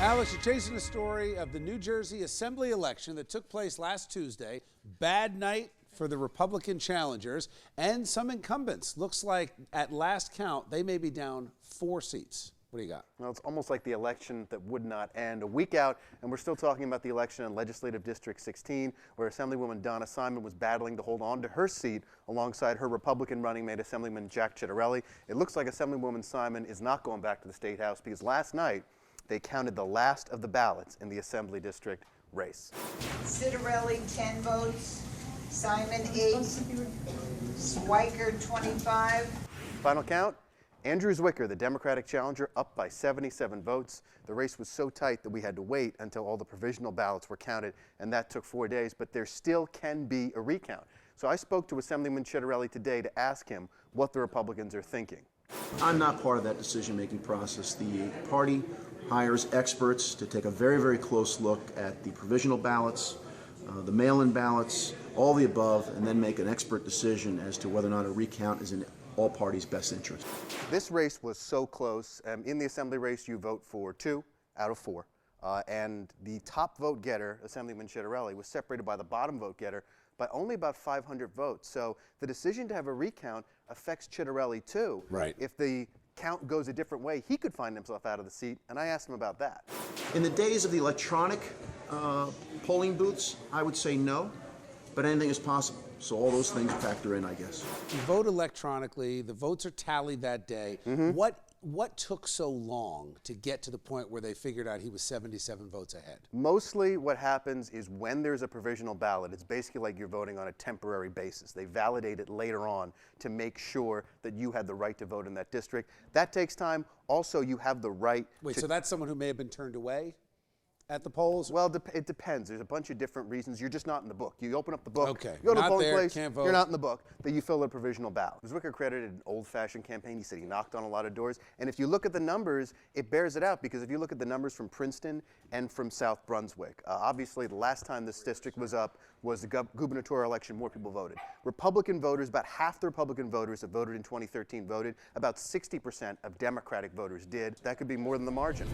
Alex, you're chasing the story of the New Jersey Assembly election that took place last Tuesday. Bad night for the Republican challengers and some incumbents. Looks like at last count, they may be down 4 seats. What do you got? Well, it's almost like the election that would not end. A week out, and we're still talking about the election in Legislative District 16, where Assemblywoman Donna Simon was battling to hold on to her seat alongside her Republican running mate, Assemblyman Jack Ciattarelli. It looks like Assemblywoman Simon is not going back to the State House because last night they counted the last of the ballots in the Assembly District race. Ciattarelli, 10 votes. Simon, 8. Zwicker, 25. Final count, Andrew Zwicker, the Democratic challenger, up by 77 votes. The race was so tight that we had to wait until all the provisional ballots were counted, and that took 4 days, but there still can be a recount. So I spoke to Assemblyman Ciattarelli today to ask him what the Republicans are thinking. I'm not part of that decision-making process. The party hires experts to take a very, very close look at the provisional ballots, the mail-in ballots, all the above, and then make an expert decision as to whether or not a recount is in all parties' best interest. This race was so close. In the Assembly race, you vote for 2 out of 4. And the top vote getter, Assemblyman Ciattarelli, was separated by the bottom vote getter by only about 500 votes. So the decision to have a recount affects Ciattarelli too. Right. If the count goes a different way, he could find himself out of the seat, and I asked him about that. In the days of the electronic polling booths, I would say no, but anything is possible. So all those things factor in, I guess. You vote electronically. The votes are tallied that day. What took so long to get to the point where they figured out he was 77 votes ahead? Mostly what happens is when there's a provisional ballot, it's basically like you're voting on a temporary basis. They validate it later on to make sure that you had the right to vote in that district. That takes time. Also, you have the right Wait, so that's someone who may have been turned away at the polls? Well, it depends. There's a bunch of different reasons. You're just not in the book. You open up the book, Okay. you go to the Not polling there, place, can't vote. you're not in the book, then you fill out a provisional ballot. Zwicker credited an old-fashioned campaign. He said he knocked on a lot of doors. And if you look at the numbers, it bears it out, because if you look at the numbers from Princeton and from South Brunswick, obviously the last time this district was up was the gubernatorial election, more people voted. Republican voters, about half the Republican voters that voted in 2013 voted. About 60% of Democratic voters did. That could be more than the margin.